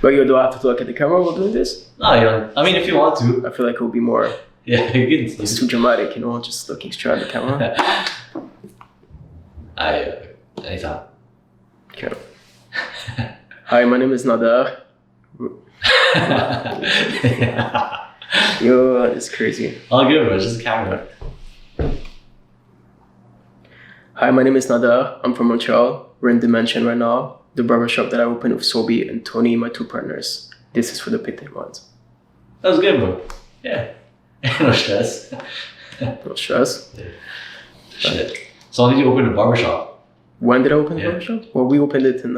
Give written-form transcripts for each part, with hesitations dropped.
But you do have to look at the camera while doing this? No, you don't. I mean, if you want to. I feel like it would be more... Yeah, you can. It's too dramatic, you know, just looking straight at the camera. Anytime. Okay. Hi, my name is Nad.Hair. Yo, it's crazy. All good, bro. Just a camera. Hi, my name is Nad.Hair. I'm from Montreal. We're in Dimension right now, the barbershop that I opened with Sobi and Tony, my two partners. This is for the pitted ones. That was good, bro. Yeah. No stress. No stress. Yeah. Shit. So when did you open the barbershop? When did I open the barbershop? Well, we opened it in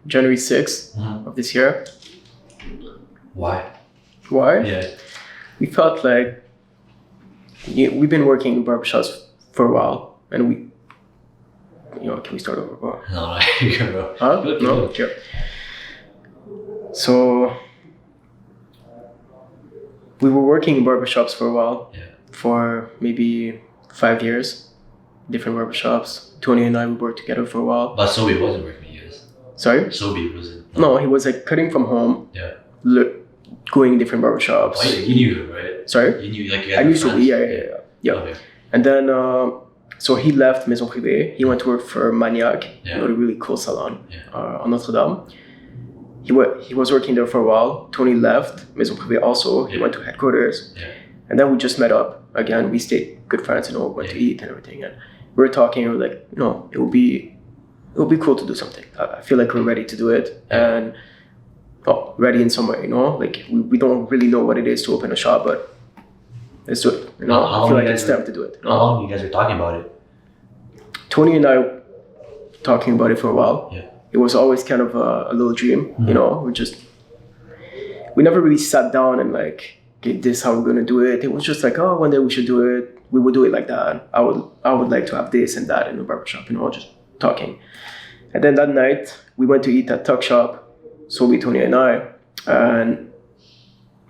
January 6th of this year. Why? Why? Yeah. We felt like we've been working in barbershops for a while, and we, can we start over, bro? No, you're good, bro. Huh? No? Okay. So, we were working in barbershops for a while, for maybe 5 years, different barbershops. Tony and I, we worked together for a while. But Sobi wasn't working with you guys. Sorry? Sobi wasn't. No, he was like cutting from home. Yeah. Going different barbershops. Oh, you knew him, right? Sorry? You knew, like, you I had knew friends? Sobi, yeah. Okay. And then, so he left Maison Privée. He went to work for Maniac, a really cool salon on Notre Dame. He was working there for a while. Tony left Maison Privée also. He went to headquarters. Yeah. And then we just met up again. We stayed good friends, went to eat and everything. And we were talking, and we were like, it would be cool to do something. I feel like we're ready to do it. And ready in some way, like we don't really know what it is to open a shop, but let's do it. I feel like it's time to do it. How long you guys were talking about it? Tony and I talking about it for a while. Yeah. It was always kind of a little dream, we never really sat down and like, okay, this is how we're gonna do it. It was just like, one day we should do it. We would do it like that. I would like to have this and that in the barbershop, just talking. And then that night we went to eat at Tuck Shop, Sobi, Tony and I, and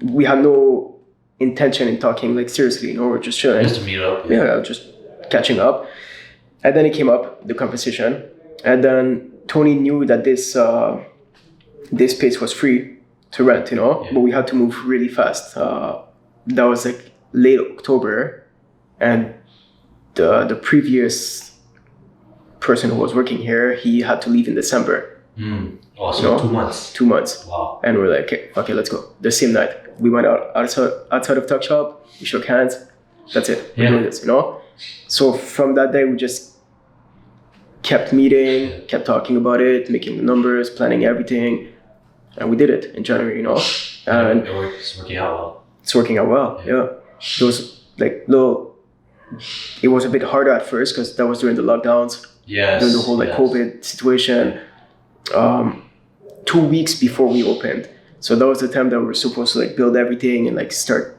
we had no intention in talking like seriously, we're just chilling. Just to meet up. Yeah, just catching up. And then it came up, the conversation. And then Tony knew that this space was free to rent, but we had to move really fast. That was like late October, and the previous person who was working here, he had to leave in December. Oh, so 2 months. 2 months. Wow. And we're like, okay, let's go. The same night, we went outside of Tuck Shop. We shook hands. That's it. We're doing this, So from that day, we just kept meeting, kept talking about it, making the numbers, planning everything, and we did it in January, And it's working out well. It's working out well. Yeah. Those it was a bit harder at first because that was during the lockdowns. Yes. During the whole COVID situation. 2 weeks before we opened, so that was the time that we were supposed to build everything and start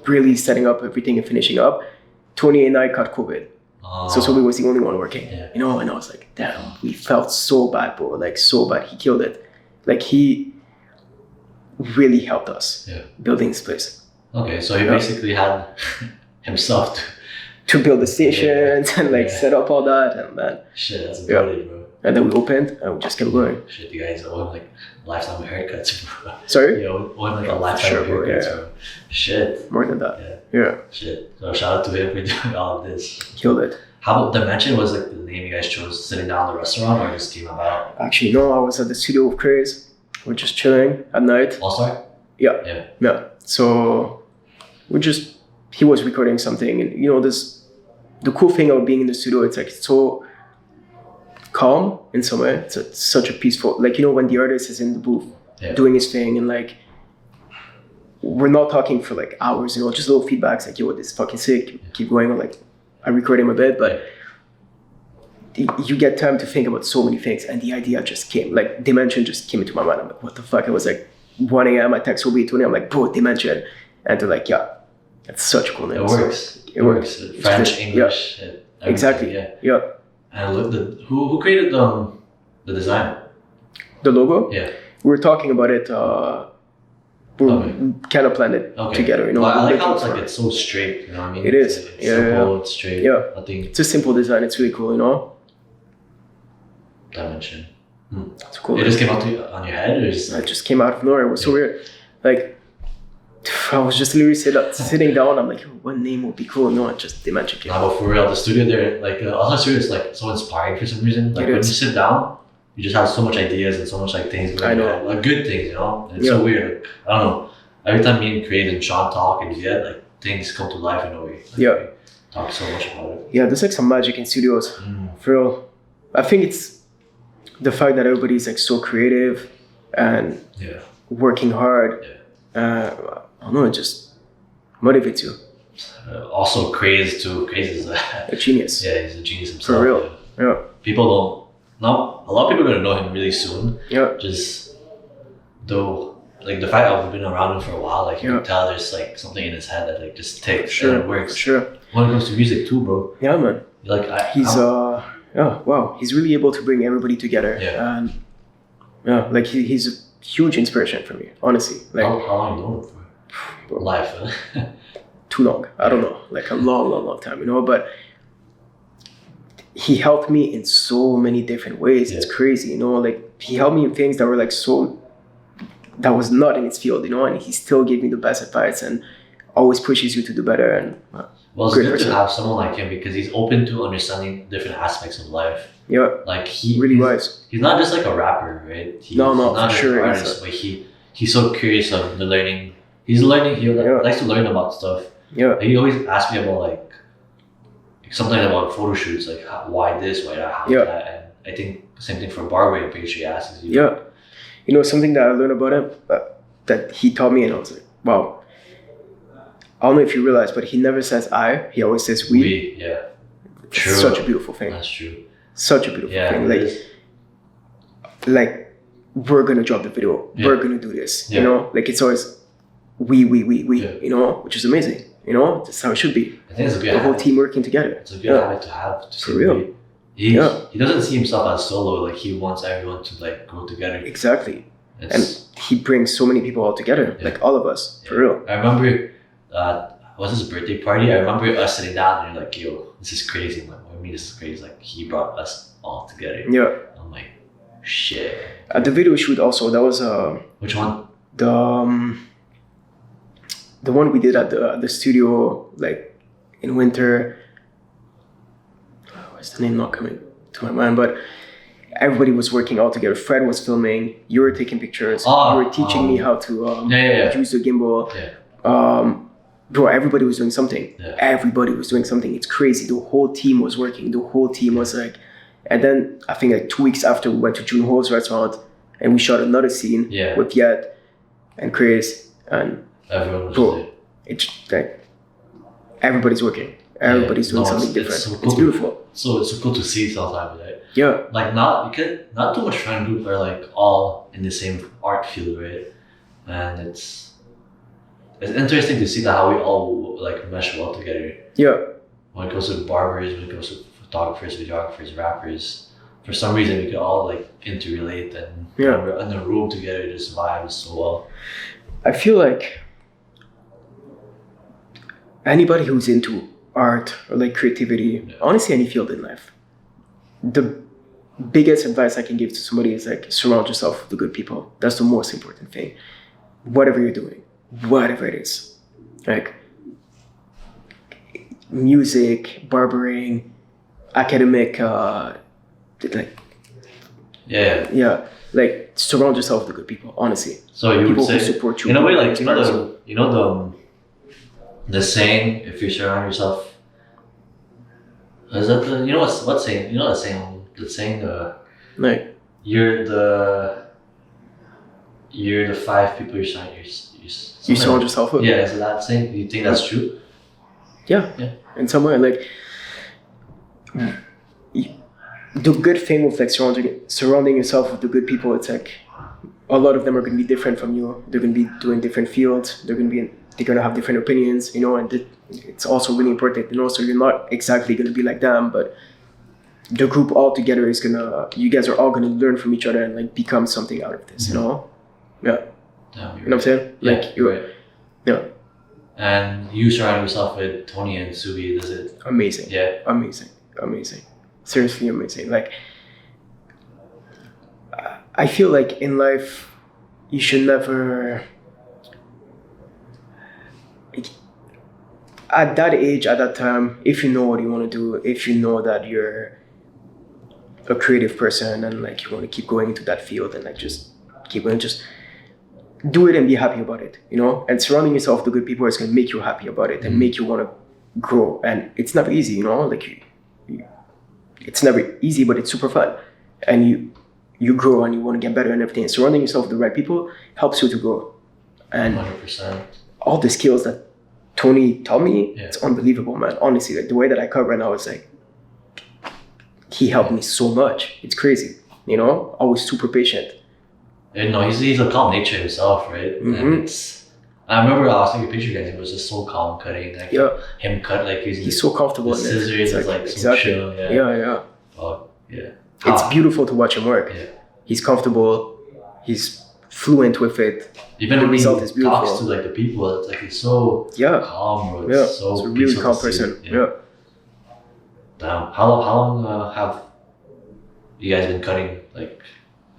really setting up everything and finishing up. Tony and I caught COVID, so Sobi was the only one working. And I was like, damn, we felt so bad, bro, so bad. He killed it. He really helped us building this place. Okay, so he basically had himself to build the stations and set up all that, and then shit, that's brilliant, bro. And then we opened and we just kept going. Shit, you guys owe him lifetime of haircuts, bro. Sorry? You owe him a lifetime of haircuts, bro. Shit. More than that. Yeah. Shit. So shout out to him for doing all of this. Killed it. How about Dimension? Was the name you guys chose sitting down in the restaurant, or just came about? Actually, no, I was at the studio with Craze. We're just chilling at night. All-Star? Yeah. So he was recording something, and the cool thing about being in the studio, it's so calm in some way. It's such a peaceful, when the artist is in the booth doing his thing, and we're not talking for hours, just little feedbacks yo, this is fucking sick, keep going, or I record him a bit, but you get time to think about so many things, and the idea just came, Dimension just came into my mind. I'm like, what the fuck? It was 1 a.m. I text Sobi, Tony, I'm like, bro, Dimension, and they're like, yeah, that's such a cool name. It works. It works. French, English. Exactly. Yeah. And who created the design? The logo? Yeah. We were talking about it. We kind of planned it together. Well, I like how it's so straight. You know what I mean? It is. It's simple. It's straight. Yeah. Nothing. It's a simple design. It's really cool. Dimension. It's cool. It just came out to you on your head, or just It just came out of nowhere. It was so weird. Like, I was just literally sitting down. I'm like, what name would be cool? No, it just Dimension came. Nah, but for real, the studio there, like, also studio is like so inspiring for some reason. Like when you sit down, you just have so much ideas and so much like things going on. Like good things, you know. And it's so weird. Like, I don't know. Every time me and Craig and Sean talk and Viet, like things come to life in a way. Like, we talk so much about it. Yeah, there's like some magic in studios. For real. I think it's the fact that everybody's like so creative and working hard. I don't know, it just motivates you. Also, Craze too. Craze is a genius. Yeah, he's a genius himself. For real. Yeah. People don't. A lot of people are gonna know him really soon. Yeah. Just though, like the fact that I've been around him for a while, like you can tell there's like something in his head that like just ticks and it works. For sure. When it comes to music too, bro. Yeah, man. Like he's really able to bring everybody together. Yeah. And like he's a huge inspiration for me, honestly. Like how long you know him for? Life. Too long. I don't know. Like a long time, you know, but he helped me in so many different ways. It's crazy, you know, like he helped me in things that were like that was not in his field, you know, and he still gave me the best advice and always pushes you to do better. And well, it's good to have someone like him because he's open to understanding different aspects of life. Yeah. Like he's wise. He's not just like a rapper, right? He's not for sure. An artist, but he's so curious of the learning. He's learning. He likes to learn about stuff. Yeah. Like, he always asks me about like something about photo shoots, like why this, why that, how that. And I think the same thing for barbering. I'm pretty sure he asks you. Yeah. You know, something that I learned about him that he taught me, and I was like, wow. I don't know if you realize, but he never says I. He always says we. We, yeah. True. It's such a beautiful thing. That's true. Such a beautiful thing. Like we're gonna drop the video. We're gonna do this. You know, like it's always we. You know, which is amazing. You know, that's how it should be. I think it's a good the whole team working together. It's a good habit to have. For real. He doesn't see himself as solo. Like he wants everyone to like go together. Exactly. And he brings so many people all together, like all of us. For real. I remember. Was his birthday party? I remember us sitting down and you're like, yo, this is crazy. I'm like, what do you mean this is crazy? Like, he brought us all together. Yeah. I'm like, shit. At the video shoot also, that was... Which one? The one we did at the studio, like, in winter. What's the name not coming to my mind? But everybody was working all together. Fred was filming. You were taking pictures. You were teaching me how to use the gimbal. Yeah. Bro, everybody was doing something. Everybody was doing something. It's crazy. The whole team was working. The whole team was like... And then I think like 2 weeks after, we went to June Ho's restaurant and we shot another scene with Yet and Chris and... Everyone was there. It's like... Everybody's working. Everybody's doing something different. So cool. It's beautiful. So it's so cool to see sometimes, right? Yeah. Like not too much friend group are like all in the same art field, right? And it's interesting to see that how we all like mesh well together. Yeah. When it goes to barbers, when it goes to photographers, videographers, rappers, for some reason we could all like interrelate and when we're in a room together, it just vibes so well. I feel like anybody who's into art or like creativity, honestly any field in life, the biggest advice I can give to somebody is like surround yourself with the good people. That's the most important thing. Whatever you're doing. Whatever it is, like music, barbering, academic, like like surround yourself with the good people. Honestly, so you people would say who support you in a way, like the saying, if you surround yourself, is that the what saying? You know the saying like you're the 5 people you surround yourself with. Yeah, is that saying? Do you think that's true? Yeah. In some way, like the good thing with like surrounding yourself with the good people, it's like a lot of them are going to be different from you. They're going to be doing different fields. They're going to have different opinions, you know, and it's also really important, you know, so you're not exactly going to be like them, but the group all together is you guys are all going to learn from each other and like become something out of this, you know? Yeah. You know what I'm saying? Like, you're right. Yeah. And you surround yourself with Tony and Subi, does it? Amazing. Yeah. Amazing. Seriously amazing. Like, I feel like in life, you should never, at that age, at that time, if you know what you want to do, if you know that you're a creative person and like you want to keep going into that field and like just keep going, just do it and be happy about it, you know? And surrounding yourself with good people is going to make you happy about it and make you want to grow. And it's never easy, you know? Like it's never easy, but it's super fun. And you grow and you want to get better and everything. And surrounding yourself with the right people helps you to grow. And 100%. All the skills that Tony taught me, it's unbelievable, man. Honestly, like the way that I cut right now is like, he helped me so much. It's crazy, you know? Always super patient. And no, he's a calm nature himself, right? And I remember I was taking a picture, guys. He was just so calm cutting. Like him cut like he's so comfortable. The scissors is like so chill. Yeah. Oh, yeah. It's beautiful to watch him work. Yeah. He's comfortable. He's fluent with it. Even the when result he is beautiful. talks to like the people, it's like he's so calm, bro. It's so he's a really calm person. Yeah. Damn. How long have you guys been cutting? Like,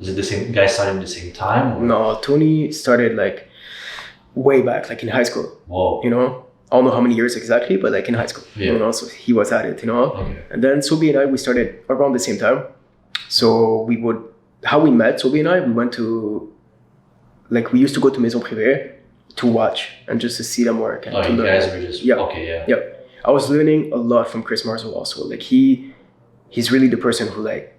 is it the same? You guys started at the same time? Or? No, Tony started like way back, like in high school. Whoa. You know, I don't know how many years exactly, but like in high school. Yeah. You know, so he was at it. You know. Okay. And then Sobi and I, we started around the same time. So how we met, Sobi and I, we went to, like, we used to go to Maison Privée to watch and just to see them work. And to you learn. guys were just okay, yeah. I was learning a lot from Chris Marzel also. Like he's really the person who like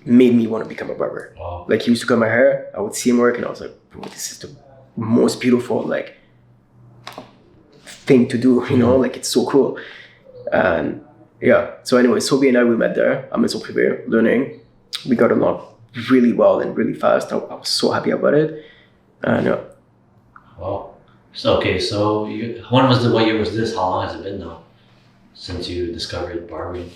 made me want to become a barber. Wow. Like he used to cut my hair. I would see him work and I was like, bro, this is the most beautiful like thing to do, you know, like it's so cool. And so anyway, Sobi and I, we met there at Maison Privée learning. We got along really well and really fast. I was so happy about it. And Wow. So what year was this? How long has it been now since you discovered barbering?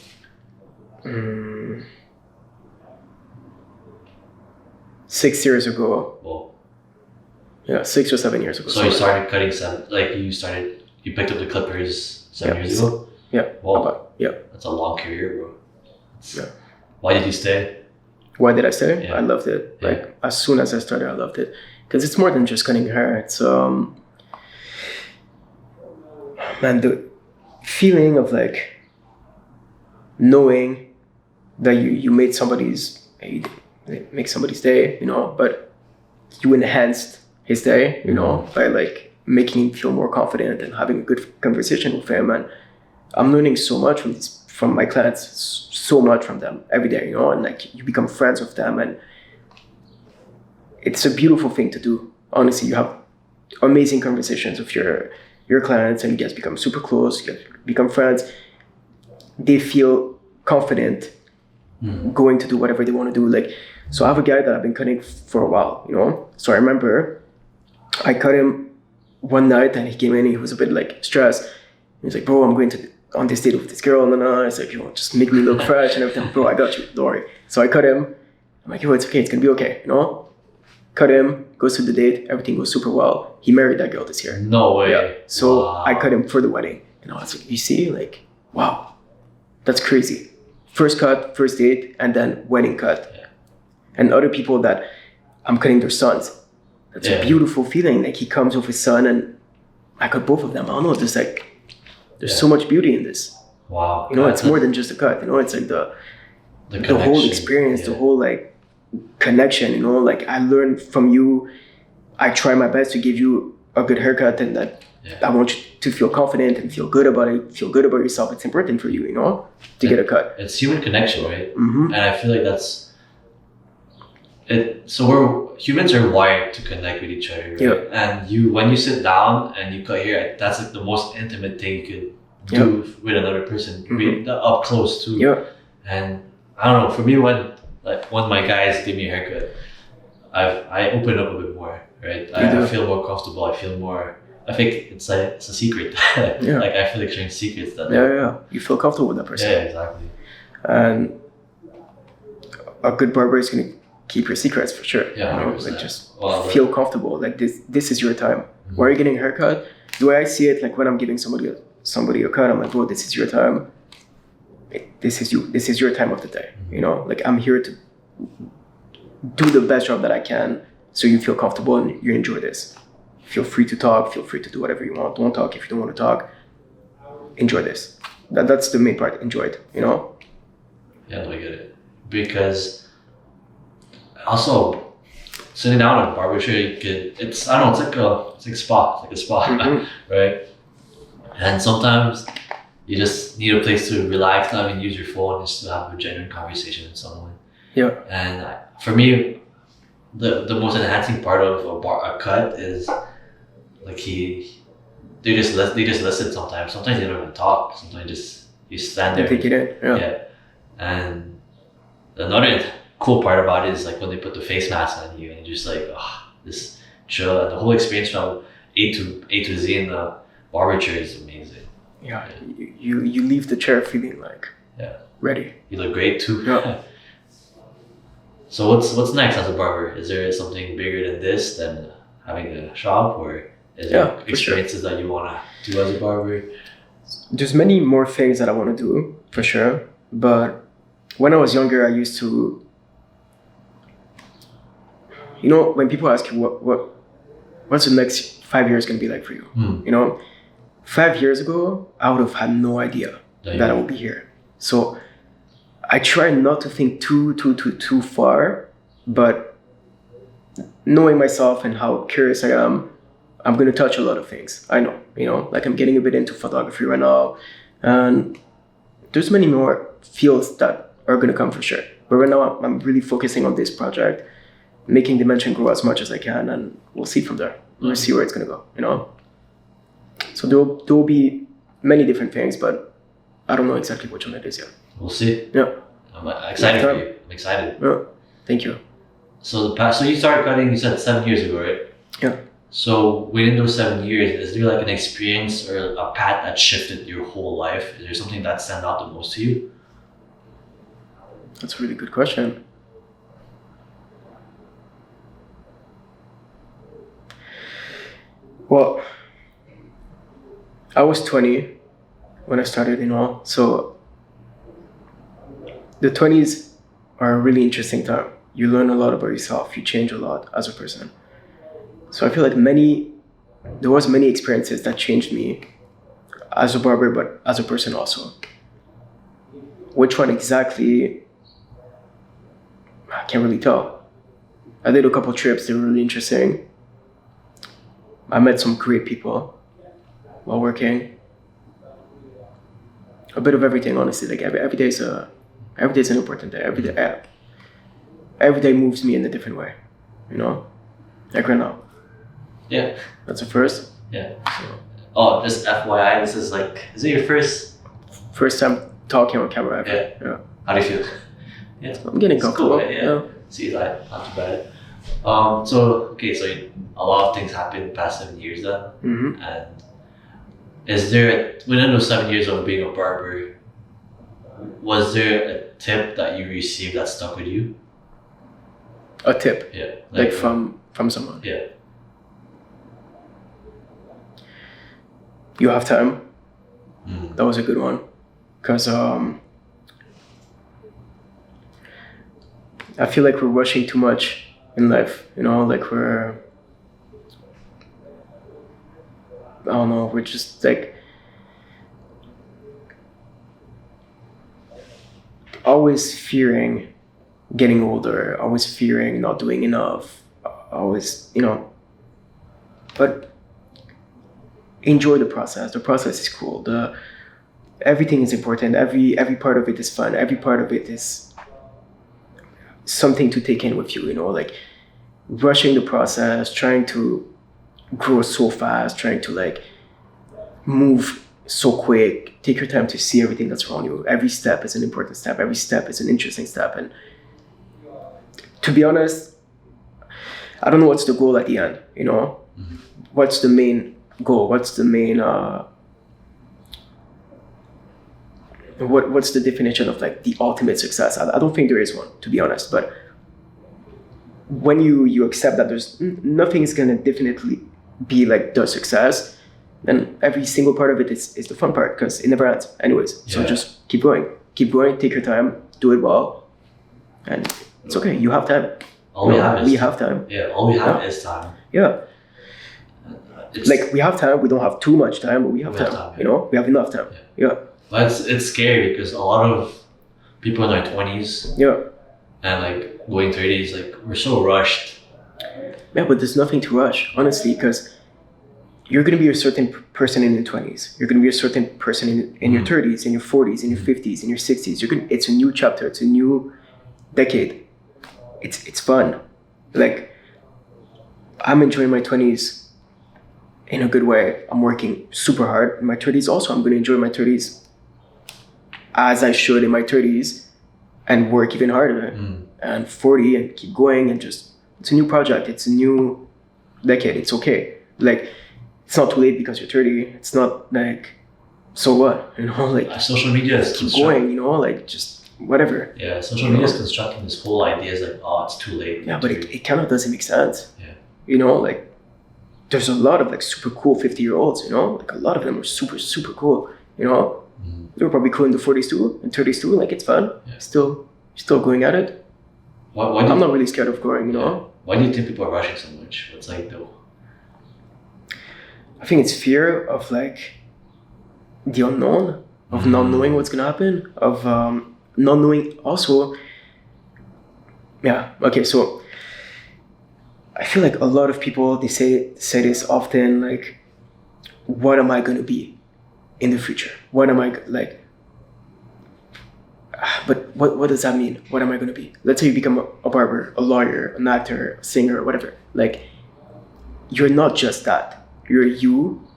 6 years ago. Whoa. Yeah, 6 or 7 years ago. So you started cutting you picked up the clippers 7 years ago? Yeah. Whoa. Yeah. That's a long career, bro. Yeah. Why did you stay? Why did I stay? Yeah. I loved it. Like as soon as I started, I loved it. Because it's more than just cutting hair. It's man, the feeling of like knowing that you made make somebody's day, you know, but you enhanced his day, you know, by like making him feel more confident and having a good conversation with him. And I'm learning so much from my clients, so much from them every day, you know, and like you become friends with them, and it's a beautiful thing to do. Honestly, you have amazing conversations with your clients and you guys become super close, you guys become friends. They feel confident going to do whatever they want to do. Like, so I have a guy that I've been cutting for a while, you know? So I remember I cut him one night and he came in and he was a bit like stressed. He's like, bro, I'm going on this date with this girl. And it's like, you know, just make me look fresh and everything. Bro, I got you, don't worry. So I cut him. I'm like, yo, it's okay, it's gonna be okay, you know? Cut him, goes to the date, everything goes super well. He married that girl this year. No way. Yeah. So I cut him for the wedding. And I was like, you see, like, wow, that's crazy. First cut, first date, and then wedding cut. Yeah. And other people that I'm cutting their sons. That's a beautiful feeling. Like he comes with his son and I cut both of them. I don't know, there's so much beauty in this. Wow. You know, it's more than just a cut. You know, it's like the whole experience, the whole like connection, you know, like I learned from you. I try my best to give you a good haircut and that I want you to feel confident and feel good about it, feel good about yourself. It's important for you, you know, to get a cut. It's human connection, right? And I feel like that's it. So humans are wired to connect with each other, right? Yeah. And when you sit down and you cut hair, that's like the most intimate thing you could do with another person, up close too. Yeah. And I don't know, for me, when my guys give me a haircut, I open up a bit more, right? I feel more comfortable. I think it's a secret. Like I feel like sharing secrets that. You feel comfortable with that person. Yeah, exactly. And a good barber is gonna keep your secrets for sure. Yeah, you know? Like just feel comfortable. Like this is your time. Why are you getting a haircut? The way I see it, like when I'm giving somebody a cut, I'm like, bro, this is your time. This is your time of the day. You know, like I'm here to do the best job that I can so you feel comfortable and you enjoy this. Feel free to talk, feel free to do whatever you want. Don't talk if you don't want to talk. Enjoy this. That's the main part. Enjoy it, you know? Yeah, no, I get it. Because also sitting down at a barber shop, it's I don't know, it's like a spa. It's like a spa, right? And sometimes you just need a place to relax, not even use your phone, just to have a genuine conversation with someone. Yeah. And for me, the most enhancing part of a cut is like they just listen sometimes. Sometimes they don't even talk. Sometimes you stand there. Take it in. Yeah. And another cool part about it is like when they put the face mask on you and you're just like, this chill, and the whole experience from A to Z in the barber chair is amazing. Yeah. You leave the chair feeling like ready. You look great too. Yeah. So what's next as a barber? Is there something bigger than this, than having a shop, or is there experiences that you want to do as a barber? There's many more things that I want to do for sure, but when I was younger, I used to, you know, when people ask you what's the next 5 years going to be like for you, you know, 5 years ago I would have had no idea that I would be here. So I try not to think too far, but knowing myself and how curious I am, I'm going to touch a lot of things. I know, you know, like I'm getting a bit into photography right now, and there's many more fields that are going to come for sure. But right now I'm really focusing on this project, making Dimension grow as much as I can, and we'll see from there. We'll see where it's going to go, you know? So there will be many different things, but I don't know exactly which one it is yet. We'll see. Yeah. I'm excited for you. I'm excited. Yeah. Thank you. So so you started cutting, you said 7 years ago, right? Yeah. So within those 7 years, is there like an experience or a path that shifted your whole life? Is there something that stands out the most to you? That's a really good question. Well, I was 20 when I started, you know, so the 20s are a really interesting time. You learn a lot about yourself. You change a lot as a person. So I feel like there was many experiences that changed me as a barber, but as a person also. Which one exactly, I can't really tell. I did a couple trips, they were really interesting. I met some great people while working. A bit of everything, honestly. Like every day is an important day. Every day moves me in a different way, you know? Like right now. Yeah. That's the first. Yeah. So. Just FYI, this is like, is it your first time talking on camera ever? Yeah. How do you feel? Yeah. I'm getting comfortable. Cool, yeah. See, like, not too bad. So a lot of things happened in the past 7 years then. Mm-hmm. And is there, within those 7 years of being a barber, was there a tip that you received that stuck with you? A tip? Yeah. Like from someone? Yeah. You have time. That was a good one. Because I feel like we're rushing too much in life, you know, like we're just like always fearing getting older, always fearing not doing enough, always, you know, but enjoy the process. The process is cool. Everything is important. Every part of it is fun. Every part of it is something to take in with you, you know, like rushing the process, trying to grow so fast, trying to like move so quick, take your time to see everything that's around you. Every step is an important step. Every step is an interesting step. And to be honest, I don't know what's the goal at the end, you know? Mm-hmm. What's the main goal? What's the main, what's the definition of like the ultimate success? I don't think there is one, to be honest, but when you accept that there's nothing is going to definitely be like the success, then every single part of it is the fun part, because it never ends anyways. So just keep going, take your time, do it well, and it's okay. You have time. All we have is time. Yeah, all we have is time. Yeah. Like we have time. We don't have too much time, but we have time. Yeah. You know, we have enough time. Yeah. But it's scary because a lot of people in their 20s. Yeah. And like going 30s, like we're so rushed. Yeah, but there's nothing to rush, honestly, because you're going to be a certain person in your 20s. You're going to be a certain person in your 30s, in your 40s, in your 50s, in your 60s. It's a new chapter. It's a new decade. It's fun. Like, I'm enjoying my 20s in a good way. I'm working super hard in my 30s. Also, I'm going to enjoy my 30s as I should in my 30s and work even harder. And 40 and keep going and just, it's a new project. It's a new decade. It's okay. Like, it's not too late because you're 30. It's not like, so what? You know, like social media is keep going, you know, like just whatever. Yeah, social media is constructing this whole idea is like, oh, it's too late. Yeah, but it kind of doesn't make sense. Yeah. You know, like there's a lot of like super cool 50-year-olds, you know, like a lot of them are super, super cool, you know. They were probably cool in the 40s too, and 30s too. Like it's fun. Yeah. Still going at it. I'm not really scared of growing, you know. Why do you think people are rushing so much? What's like though? I think it's fear of like the unknown, of not knowing what's gonna happen, of not knowing also. Yeah. Okay. So I feel like a lot of people they say this often, like, what am I gonna be in the future? What am I like? But what does that mean? What am I gonna be? Let's say you become a barber, a lawyer, an actor, a singer, whatever. Like, you're not just that. You're you.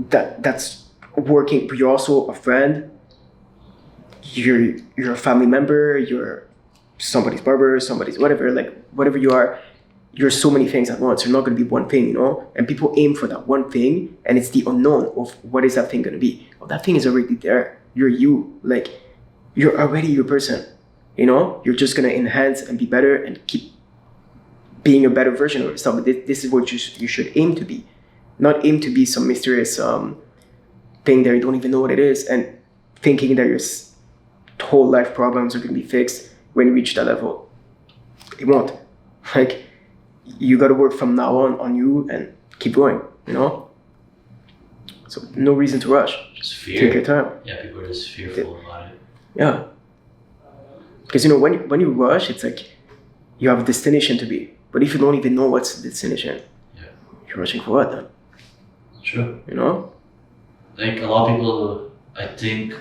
That's working. But you're also a friend. You're a family member. You're somebody's barber, somebody's whatever. Like whatever you are, you're so many things at once. You're not going to be one thing, you know. And people aim for that one thing, and it's the unknown of what is that thing going to be. Well, that thing is already there. You're you. Like you're already your person. You know. You're just going to enhance and be better and keep being a better version of yourself. But this is what you should aim to be, not aim to be some mysterious thing that you don't even know what it is, and thinking that your whole life problems are going to be fixed when you reach that level. It won't. Like, you got to work from now on you and keep going, you know? So no reason to rush. Just fear. Take your time. Yeah, people are just fearful about it. Yeah. Because, you know, when you rush, it's like you have a destination to be. But if you don't even know what's the destination, you're rushing for what then? True. You know? Like a lot of people, I think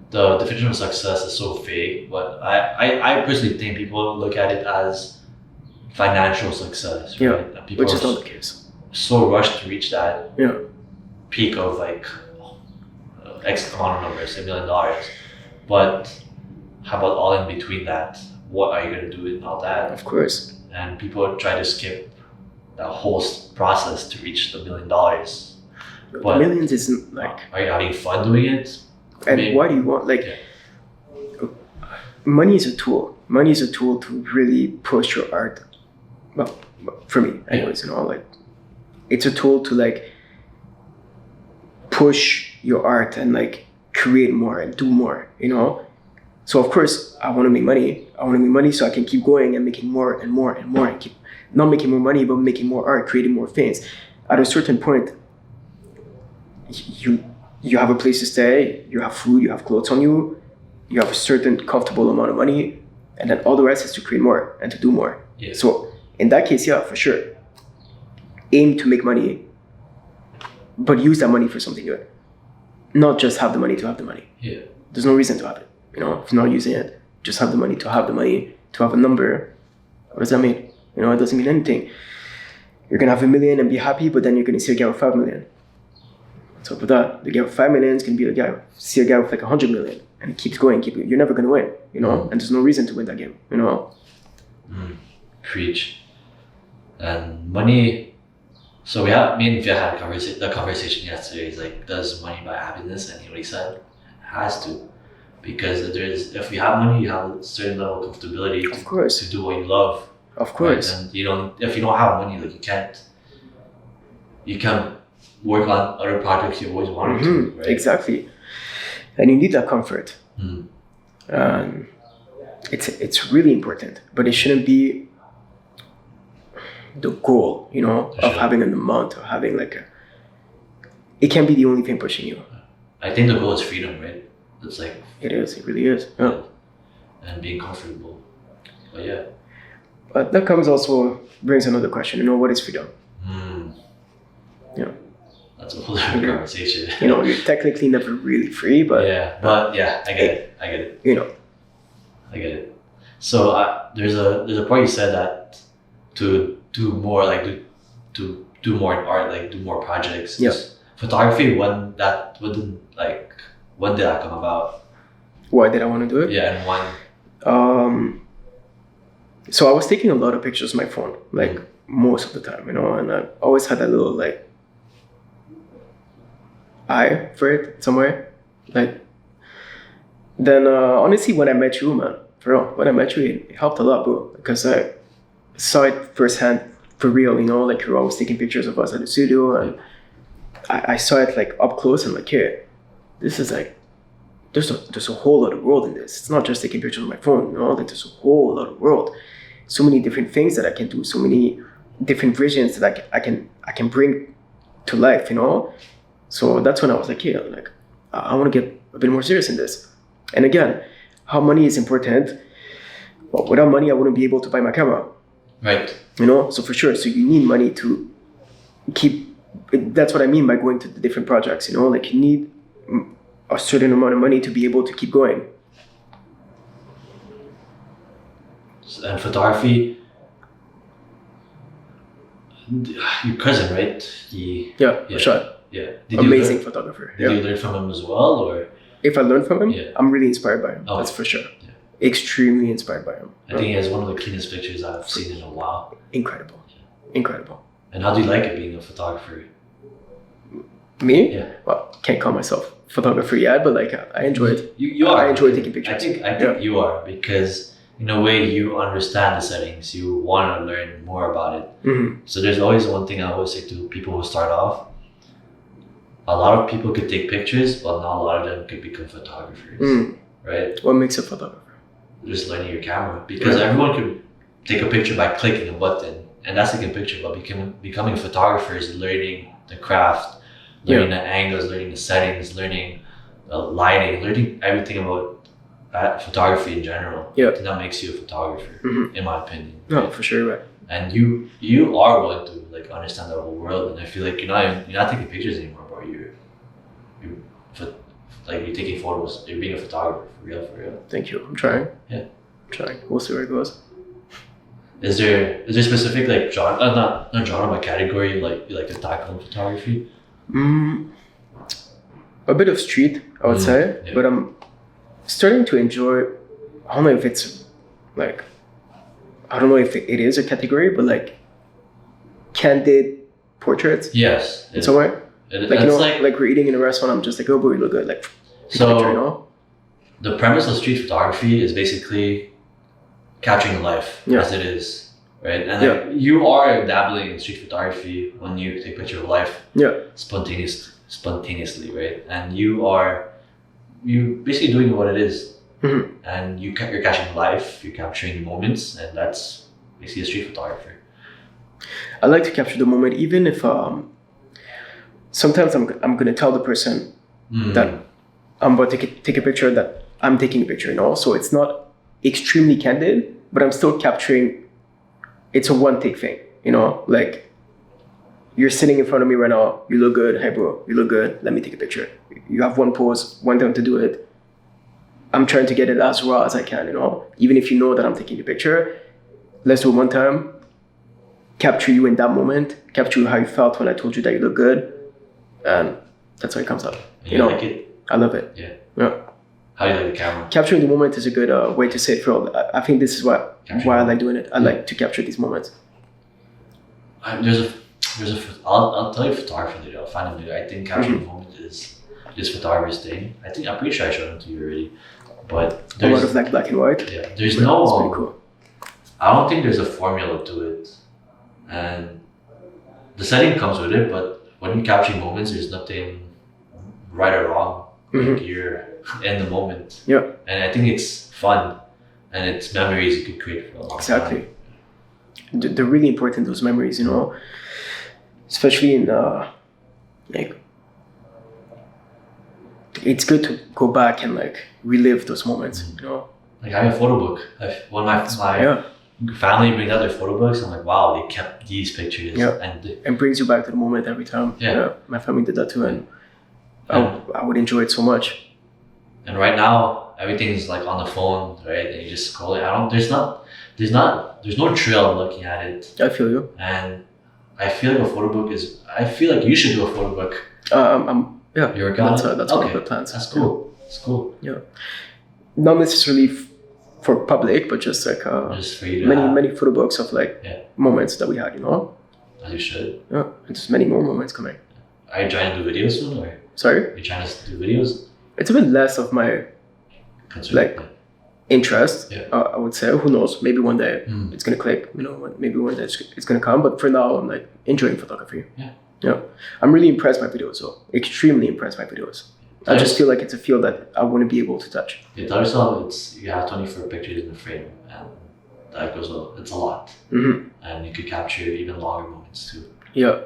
the definition of success is so vague, but I personally think people look at it as financial success. Right? Yeah, people which is not the case. So rushed to reach that peak of like X amount of numbers, $1 million. But how about all in between that? What are you going to do with all that? Of course. And people try to skip that whole process to reach the $1 million. But millions isn't like. Are you having fun doing it? And why do you want money is a tool. Money is a tool to really push your art. Well, for me, anyways, you know, like it's a tool to like push your art and like create more and do more, you know. So of course I want to make money. I want to make money so I can keep going and making more and more and more and keep not making more money, but making more art, creating more things. At a certain point, you have a place to stay, you have food, you have clothes on you, you have a certain comfortable amount of money, and then all the rest is to create more and to do more. Yeah. So in that case, yeah, for sure, aim to make money, but use that money for something good. Not just have the money to have the money. Yeah. There's no reason to have it. You know, if you're not using it, just have the money to have the money, to have a number. What does that mean? You know, it doesn't mean anything. You're gonna have 1 million and be happy, but then you're gonna see a guy with 5 million. What's up with that? The guy with 5 million is gonna be a guy with like 100 million, and it keeps going, you're never gonna win, you know. And there's no reason to win that game, you know. Preach. And money. So me and Via had the conversation yesterday. He's like, does money buy happiness? And he said, it has to. Because if you have money, you have a certain level of comfortability of course. To do what you love. Of course. Right? And if you don't have money, like you can't work on other projects you always wanted to. Right? Exactly. And you need that comfort. it's really important, but it shouldn't be the goal, you know, of having an amount or having like a. It can't be the only thing pushing you. I think the goal is freedom, right? It's like it is. It really is. Yeah. And being comfortable. But yeah. But that comes also brings another question. You know, what is freedom? Yeah. That's a whole different conversation. You know, you're technically never really free, but I get it. You know, I get it. So there's a part you said that to do more like do more in art, like do more projects. Yeah. Photography. When did that come about? Why did I want to do it? Yeah, and when? So I was taking a lot of pictures with my phone, like most of the time, you know, and I always had that little like eye for it somewhere. Like then honestly, when I met you, man, for real, when I met you, it helped a lot, bro, because I saw it firsthand for real, you know, like you were always taking pictures of us at the studio, and I saw it like up close and like, here, this is like, there's a whole lot of world in this. It's not just taking pictures on my phone, you know, like there's a whole lot of world. So many different things that I can do, so many different visions that I can bring to life, you know. So that's when I was like, yeah, like I want to get a bit more serious in this. And again, how money is important. Well, without money, I wouldn't be able to buy my camera. Right. You know, so for sure. So you need money to keep. That's what I mean by going to the different projects. You know, like you need a certain amount of money to be able to keep going. And photography, your cousin, right? For sure. Yeah. Amazing photographer. Did you learn from him as well, or? If I learned from him, I'm really inspired by him. Oh. That's for sure. Yeah. Extremely inspired by him. I think he has one of the cleanest pictures I've seen in a while. Incredible. Incredible. And how do you like it being a photographer? Me? Yeah. Well, can't call myself a photographer yet, but like I enjoy it. You are. I enjoy taking pictures. I think you are, because in a way you understand the settings. You want to learn more about it. Mm-hmm. So there's always one thing I always say to people who start off. A lot of people could take pictures, but not a lot of them could become photographers. Right? What makes a photographer? Just learning your camera. Because everyone could take a picture by clicking a button, and that's taking a picture. But becoming a photographer is learning the craft, learning the angles, learning the settings, learning lighting, learning everything about photography in general. Yeah. And that makes you a photographer, in my opinion. No, for sure, right. And you are willing to like understand the whole world, and I feel like you're not taking pictures anymore, bro. You're taking photos. You're being a photographer for real. Thank you. I'm trying. Yeah. I'm trying. We'll see where it goes. Is there specific like genre, not genre, but category you like to tackle in photography? A bit of street, I would say, but I'm starting to enjoy. I don't know if it's like, I don't know if it is a category, but like candid portraits. Yes. In somewhere. Like, you know, like we're eating in a restaurant, I'm just like, oh boy, you look good. Like, so picture, you know? The premise of street photography is basically capturing life as it is, right? And like, you are dabbling in street photography when you take a picture of life spontaneously, right? And you basically doing what it is. And you're catching life, you're capturing moments, and that's basically a street photographer. I like to capture the moment, even if sometimes I'm gonna tell the person that I'm about to take a picture, that I'm taking a picture, you know? So it's not extremely candid, but I'm still capturing. It's a one take thing, you know? Like, you're sitting in front of me right now, you look good, hey bro, you look good, let me take a picture. You have one pose, one time to do it. I'm trying to get it as raw as I can, you know? Even if you know that I'm taking a picture, let's do it one time, capture you in that moment, capture how you felt when I told you that you look good, and that's how it comes out. You know, like it? I love it. Yeah. How do you like the camera? Capturing the moment is a good way to say it. I think this is why I like doing it. I like to capture these moments. I'll tell you a photographer later. I'll find him later. I think capturing the moment is photographer's thing. I'm pretty sure I showed him to you already. But a lot of like black and white. Yeah. There's That's pretty cool. I don't think there's a formula to it, and the setting comes with it. But when you capture moments, there's nothing right or wrong. Like you're in the moment. Yeah. And I think it's fun and it's memories you could create for a long Exactly. time. They're really important, those memories, you know, especially in like, it's good to go back and like relive those moments, you know. Like I have a photo book. When my family brings out their photo books, I'm like, wow, they kept these pictures. And brings you back to the moment every time. Yeah. My family did that too, and I would enjoy it so much. And right now, everything's like on the phone, right? And you just scroll it. There's no thrill of looking at it. I feel you. And I feel like a photo book I feel like you should do a photo book. You're that's one of the plans. That's cool. That's cool. Yeah. Not necessarily for public, but just like just for you to many photo books of like moments that we had, you know. As you should. Yeah, and just many more moments coming. Are you trying to do videos soon, or? Sorry? Are you trying to do videos? It's a bit less of my interest. Yeah. I would say. Who knows? Maybe one day it's gonna click. You know, maybe one day it's gonna come. But for now, I'm like enjoying photography. Yeah. Yeah. I'm really impressed by videos, though. Extremely impressed by videos. I just feel like it's a field that I want to be able to touch. Yeah, tell yourself you have 24 pictures in the frame, and that goes well. It's a lot, and you could capture even longer moments too. Yeah.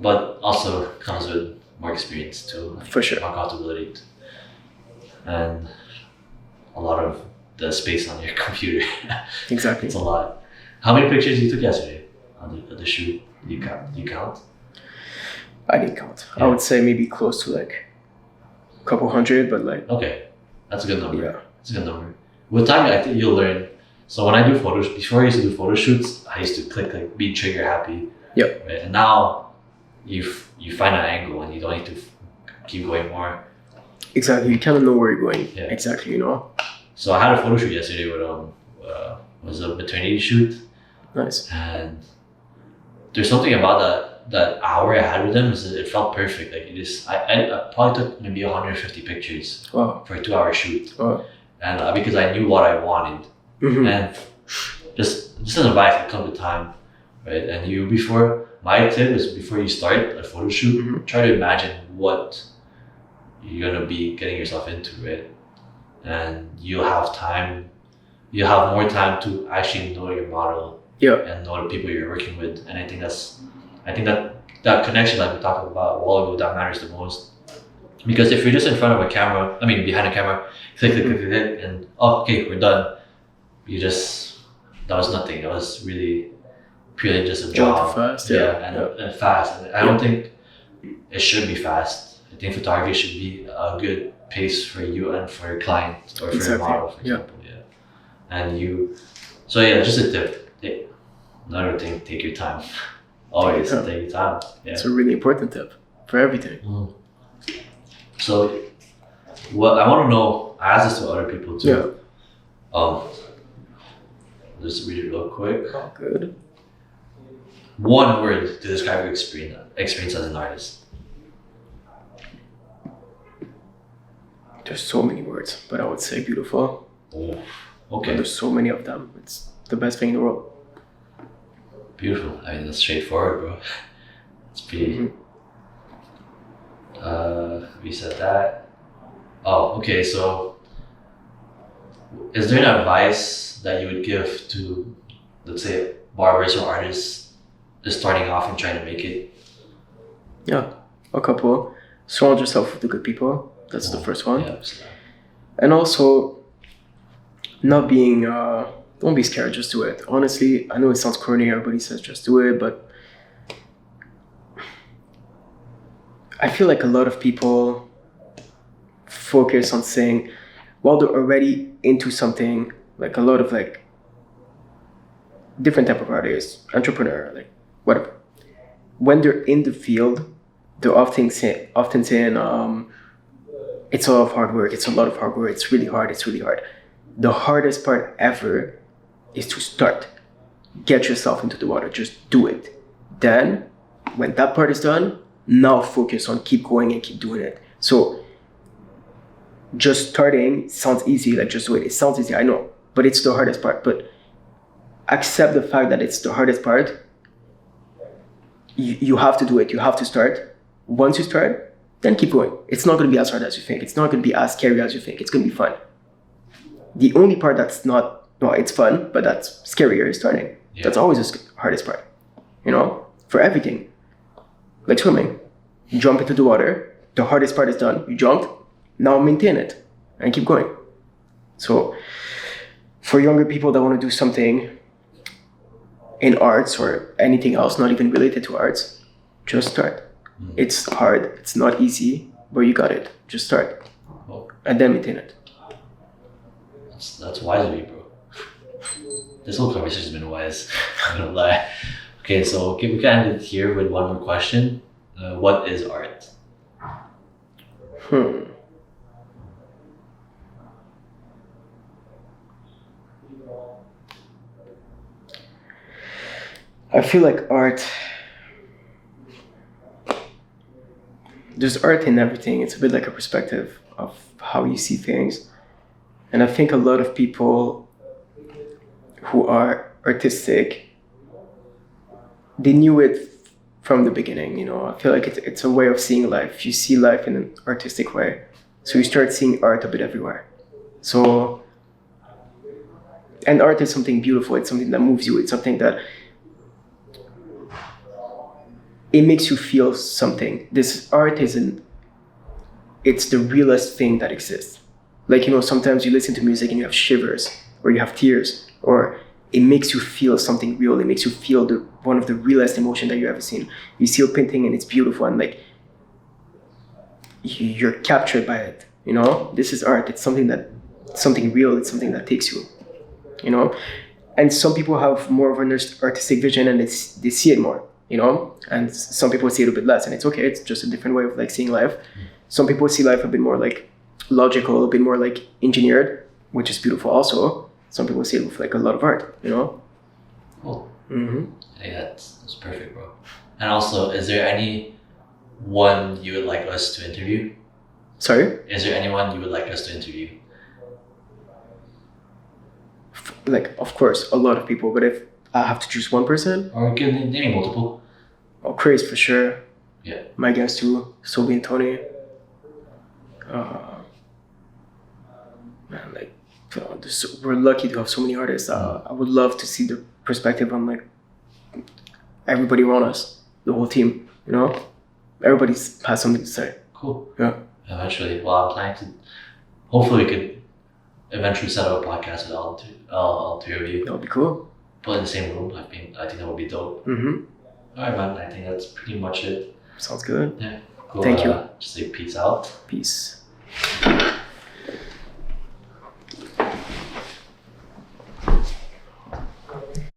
But also comes with more experience too. Like for sure. More comfortability, and a lot of the space on your computer. Exactly. It's a lot. How many pictures you took yesterday on the shoot? You count? I didn't count. Yeah. I would say maybe close to like a couple hundred, but like. Okay, that's a good number. Yeah. That's a good number. With time, I think you'll learn. So when I do photos, before I used to do photo shoots, I used to click like be trigger happy. Yep. Right? And now you find an angle and you don't need to keep going more. Exactly. You kind of know where you're going. Yeah. Exactly. You know. So I had a photo shoot yesterday with it was a maternity shoot. Nice. And there's something about that hour I had with them is that it felt perfect. Like I probably took maybe 150 pictures for a 2-hour shoot. Wow. And because I knew what I wanted. And just an advice that comes with time, right? And my tip is before you start a photo shoot, try to imagine what you're gonna be getting yourself into, right? And you'll have more time to actually know your model and know the people you're working with. And I think that connection that we talked about a while ago, that matters the most. Because if you're just in front of behind a camera, click, and okay, we're done. That was nothing. That was really purely just a job. Fast, and fast. And I don't think it should be fast. I think photography should be a good pace for you and for your client or for your model, for example. And just a tip. Another thing, take your time. Always take your time. Yeah. It's a really important tip for everything. So, what I want to know, I ask this to other people too. Yeah. Just read it real quick. Oh, good. One word to describe your experience as an artist. There's so many words, but I would say beautiful. Oh, okay. But there's so many of them. It's the best thing in the world. Beautiful. I mean, that's straightforward, bro. It's pretty. We said that. Oh, okay. So, is there an advice that you would give to, let's say, barbers or artists just starting off and trying to make it? Yeah, a couple. Surround yourself with the good people. That's the first one. Yeah. And also, not being, don't be scared, just do it. Honestly, I know it sounds corny, everybody says just do it, but I feel like a lot of people focus on saying, well, they're already into something, like a lot of like different type of artists, entrepreneur, like whatever. When they're in the field, they're often saying, it's a lot of hard work. It's a lot of hard work. It's really hard. The hardest part ever is to start. Get yourself into the water. Just do it. Then, when that part is done, now focus on keep going and keep doing it. So, just starting sounds easy. Like just do it. It sounds easy. I know, but it's the hardest part. But accept the fact that it's the hardest part. You have to do it. You have to start. Once you start, then keep going. It's not going to be as hard as you think. It's not going to be as scary as you think. It's going to be fun. The only part that's not, well, it's fun, but that's scarier is starting. Yeah. That's always the hardest part, you know, for everything. Like swimming, you jump into the water, the hardest part is done, you jumped, now maintain it and keep going. So for younger people that want to do something in arts or anything else, not even related to arts, just start. It's hard, it's not easy, but you got it. Just start. And then maintain it. That's wise of you, bro. This whole conversation has been wise. I'm not gonna lie. Okay, so we can end it here with one more question. What is art? I feel like art, there's art in everything. It's a bit like a perspective of how you see things. And I think a lot of people who are artistic, they knew it from the beginning, you know. I feel like it's a way of seeing life. You see life in an artistic way. So you start seeing art a bit everywhere. So, and art is something beautiful. It's something that moves you. It's something that it makes you feel something. This art it's the realest thing that exists. Like, you know, sometimes you listen to music and you have shivers or you have tears, or it makes you feel something real. It makes you feel one of the realest emotion that you've ever seen. You see a painting and it's beautiful and like you're captured by it, you know? This is art. It's something real. It's something that takes you, you know? And some people have more of an artistic vision and they see it more, you know? And some people see it a bit less, and it's okay. It's just a different way of like seeing life. Some people see life a bit more like logical, a bit more like engineered, which is beautiful also. Some people see it with like a lot of art, you know? Cool. Yeah, that's perfect, bro. And also, is there anyone you would like us to interview? Sorry? Is there anyone you would like us to interview? Like, of course, a lot of people, but if I have to choose one person? Or give name multiple. Oh, Chris, for sure. Yeah. My guys too, Sophie and Tony. Man, like, we're lucky to have so many artists. I would love to see the perspective on like everybody around us, the whole team, you know? Everybody has something to say. Cool. Yeah. Eventually. Well, I'm planning to, hopefully we could eventually set up a podcast with all three of you. That would be cool. Put in the same room. I think that would be dope. Alright, man. I think that's pretty much it. Sounds good. Yeah. Cool. Thank you. Just say peace out. Peace.